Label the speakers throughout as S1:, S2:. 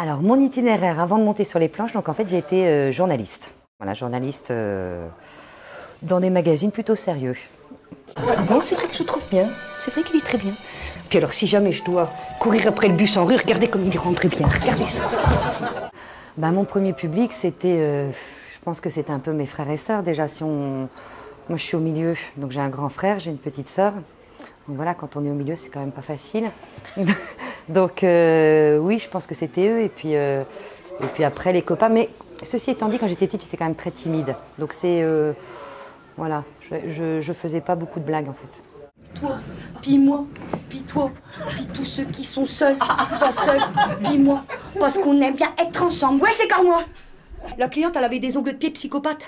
S1: Alors, mon itinéraire avant de monter sur les planches, donc en fait, j'ai été journaliste. Voilà, journaliste dans des magazines plutôt sérieux.
S2: Non, c'est vrai que je trouve bien. C'est vrai qu'il est très bien. Puis alors, si jamais je dois courir après le bus en rue, regardez comme il rentre bien. Regardez ça.
S1: Ben, mon premier public, c'était, je pense que c'était un peu mes frères et sœurs. Déjà, moi, je suis au milieu, donc j'ai un grand frère, j'ai une petite sœur. Donc voilà, quand on est au milieu, c'est quand même pas facile. Donc oui, je pense que c'était eux. Et puis après, les copains. Mais ceci étant dit, quand j'étais petite, j'étais quand même très timide. Donc c'est... voilà, je faisais pas beaucoup de blagues en fait.
S2: Toi, puis moi, puis toi, puis tous ceux qui sont seuls, pas seuls, puis moi. Parce qu'on aime bien être ensemble. Ouais, c'est comme moi. La cliente, elle avait des ongles de pied psychopathes.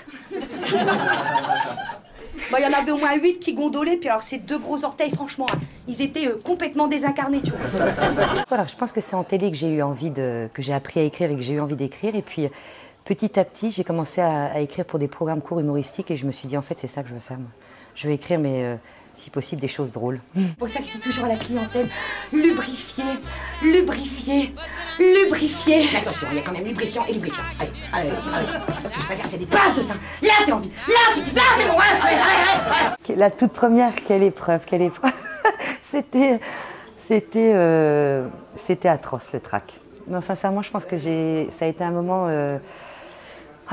S2: Bah, il y en avait au moins 8 qui gondolaient, puis alors ces 2 gros orteils, franchement, ils étaient complètement désincarnés, tu vois.
S1: Voilà, je pense que c'est en télé que j'ai eu envie que j'ai appris à écrire et que j'ai eu envie d'écrire. Et puis petit à petit, j'ai commencé à écrire pour des programmes courts humoristiques et je me suis dit en fait c'est ça que je veux faire. Moi. Je veux écrire, mais si possible des choses drôles.
S2: C'est pour ça que je dis toujours à la clientèle, lubrifier, lubrifier, lubrifier. Mais attention, il y a quand même lubrifiant et lubrifiant. Allez. Ce que je préfère, c'est des passes de sein. Là, t'es envie. Là, tu dis, là, c'est bon. Allez.
S1: La toute première, quelle épreuve. C'était atroce le trac. Non, sincèrement, je pense que ça a été un moment...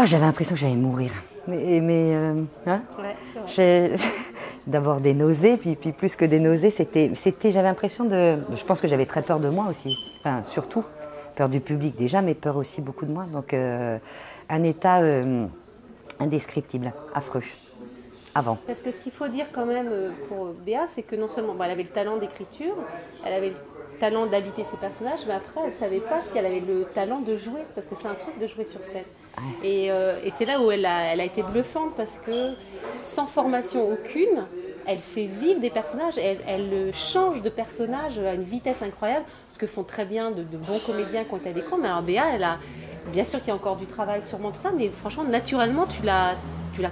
S1: j'avais l'impression que j'allais mourir. Hein?
S3: Ouais, c'est vrai.
S1: D'abord des nausées, puis plus que des nausées, j'avais l'impression de... Je pense que j'avais très peur de moi aussi. Enfin, surtout, peur du public déjà, mais peur aussi beaucoup de moi. Donc, un état indescriptible, affreux, avant.
S3: Parce que ce qu'il faut dire quand même pour Béa, c'est que non seulement elle avait le talent d'écriture, elle avait le talent d'habiter ses personnages, mais après, elle ne savait pas si elle avait le talent de jouer, parce que c'est un truc de jouer sur scène. Ouais. Et c'est là où elle a été bluffante, parce que sans formation aucune, elle fait vivre des personnages, elle change de personnage à une vitesse incroyable, ce que font très bien de bons comédiens quand elle découvre. Mais alors Béa, bien sûr qu'il y a encore du travail, sûrement tout ça, mais franchement, naturellement, tu l'as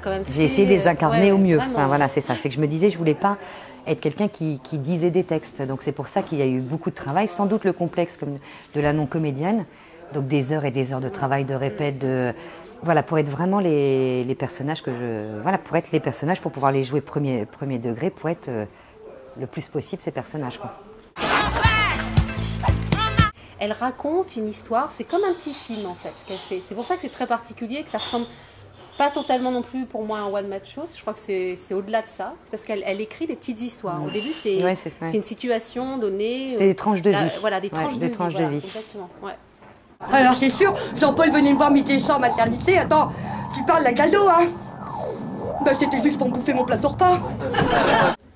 S3: quand même fait.
S1: J'ai essayé de les incarner au mieux.
S3: Vraiment.
S1: Enfin, voilà, c'est ça. C'est que je me disais, je voulais pas être quelqu'un qui disait des textes. Donc c'est pour ça qu'il y a eu beaucoup de travail, sans doute le complexe comme de la non-comédienne. Donc des heures et des heures de travail, de répète, voilà, pour être vraiment les personnages pour être les personnages, pour pouvoir les jouer premier degré, pour être le plus possible ces personnages, quoi.
S3: Elle raconte une histoire, c'est comme un petit film en fait, ce qu'elle fait. C'est pour ça que c'est très particulier, que ça ressemble pas totalement non plus pour moi à un one-man show. Je crois que c'est au-delà de ça, parce qu'elle écrit des petites histoires. Au début, c'est une situation donnée.
S1: C'était des tranches de vie.
S3: Voilà, des tranches de vie.
S1: Voilà,
S3: exactement, ouais.
S2: Alors c'est sûr, Jean-Paul venait me voir mi-décembre à Saint-Lycée. Attends, tu parles d'un cadeau, hein? Ben c'était juste pour me bouffer mon plat de repas.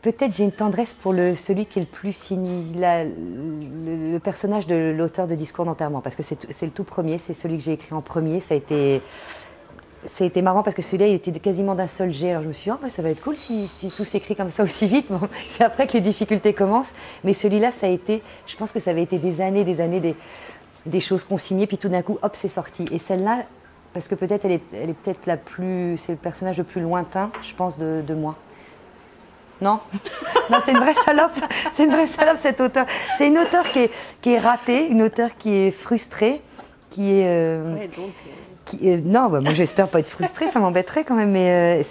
S1: Peut-être j'ai une tendresse pour celui qui est le plus le personnage de l'auteur de Discours d'enterrement, parce que c'est le tout premier, c'est celui que j'ai écrit en premier. Ça a été marrant parce que celui-là, il était quasiment d'un seul jet. Alors je me suis dit, ça va être cool si tout s'écrit comme ça aussi vite. Bon, c'est après que les difficultés commencent. Mais celui-là, je pense que ça avait été des années, des choses consignées, puis tout d'un coup, hop, c'est sorti. Et celle-là, parce que peut-être elle est peut-être c'est le personnage le plus lointain, je pense, de moi. Non, non, c'est une vraie salope. C'est une vraie salope, cette auteure. C'est une auteure qui est ratée, une auteure qui est frustrée, qui est... non, moi j'espère pas être frustrée, ça m'embêterait quand même, mais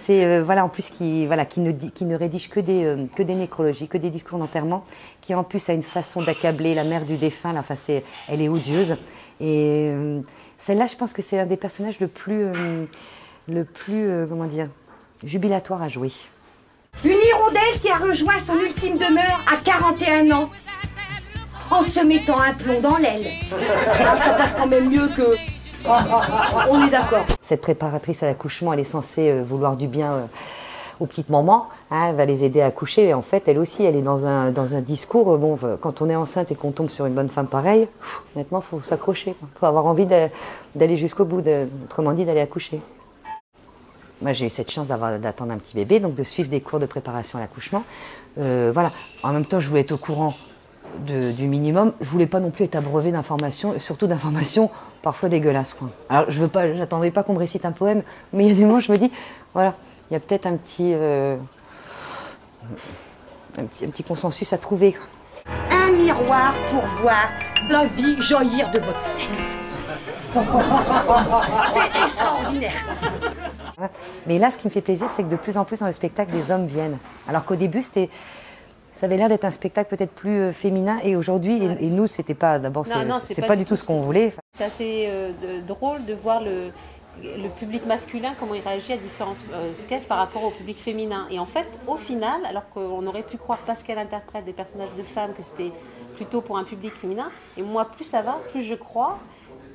S1: voilà, en plus qui ne rédige que des nécrologies, que des discours d'enterrement, qui en plus a une façon d'accabler la mère du défunt. Là, enfin, elle est odieuse. Et celle-là, je pense que c'est un des personnages le plus comment dire, jubilatoire à jouer.
S2: Une hirondelle qui a rejoint son ultime demeure à 41 ans, en se mettant un plomb dans l'aile. Alors ça passe quand même mieux que... On est d'accord.
S1: Cette préparatrice à l'accouchement, elle est censée vouloir du bien aux petites mamans, hein, elle va les aider à accoucher, et en fait, elle aussi, elle est dans un discours, bon, quand on est enceinte et qu'on tombe sur une bonne femme pareille, maintenant, il faut s'accrocher, il faut avoir envie d'aller jusqu'au bout, autrement dit, d'aller accoucher. Moi, j'ai eu cette chance d'attendre un petit bébé, donc de suivre des cours de préparation à l'accouchement. Voilà. En même temps, je voulais être au courant du minimum. Je voulais pas non plus être abreuvée d'informations, surtout d'informations parfois dégueulasses, quoi. Alors, j'attendais pas qu'on me récite un poème, mais il y a des moments où je me dis, voilà, il y a peut-être un petit consensus à trouver.
S2: Un miroir pour voir la vie jaillir de votre sexe. C'est extraordinaire.
S1: Mais là, ce qui me fait plaisir, c'est que de plus en plus dans le spectacle, des hommes viennent. Alors qu'au début, ça avait l'air d'être un spectacle peut-être plus féminin. Et aujourd'hui, et nous, c'était pas. D'abord, c'est pas du tout ce qu'on voulait.
S3: C'est assez drôle de voir le public masculin, comment il réagit à différents sketchs par rapport au public féminin. Et en fait, au final, alors qu'on aurait pu croire parce qu'elle interprète des personnages de femmes que c'était plutôt pour un public féminin, et moi, plus ça va, plus je crois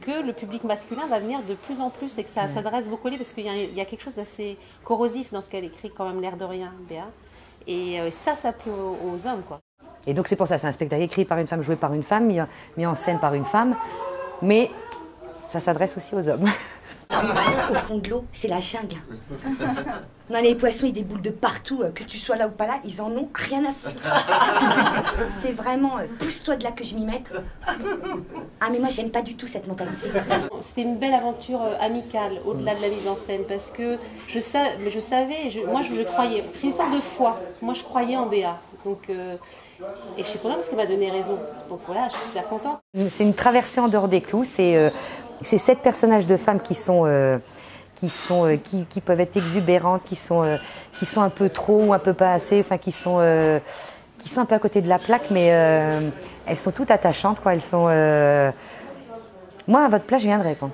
S3: que le public masculin va venir de plus en plus et que ça s'adresse beaucoup à lui, parce qu'il y a quelque chose d'assez corrosif dans ce qu'elle écrit, quand même, l'air de rien, Béa. Et ça plaît aux hommes, quoi.
S1: Et donc c'est pour ça, c'est un spectacle écrit par une femme, joué par une femme, mis en scène par une femme, mais ça s'adresse aussi aux hommes.
S2: Au fond de l'eau, c'est la jungle. Non, les poissons, ils déboulent de partout, que tu sois là ou pas là, ils en ont rien à foutre. C'est vraiment, pousse-toi de là que je m'y mette. Ah, mais moi, j'aime pas du tout cette mentalité.
S3: C'était une belle aventure amicale, au-delà de la mise en scène, parce que je savais, moi je croyais. C'est une sorte de foi. Moi, je croyais en Béa. Donc, et je suis contente parce qu'elle m'a donné raison. Donc voilà, je suis super contente.
S1: C'est une traversée en dehors des clous. C'est 7 personnages de femmes qui peuvent être exubérantes, qui sont un peu trop ou un peu pas assez, enfin qui sont un peu à côté de la plaque, mais elles sont toutes attachantes, quoi. Elles sont. Moi, à votre place, je viendrais, quoi.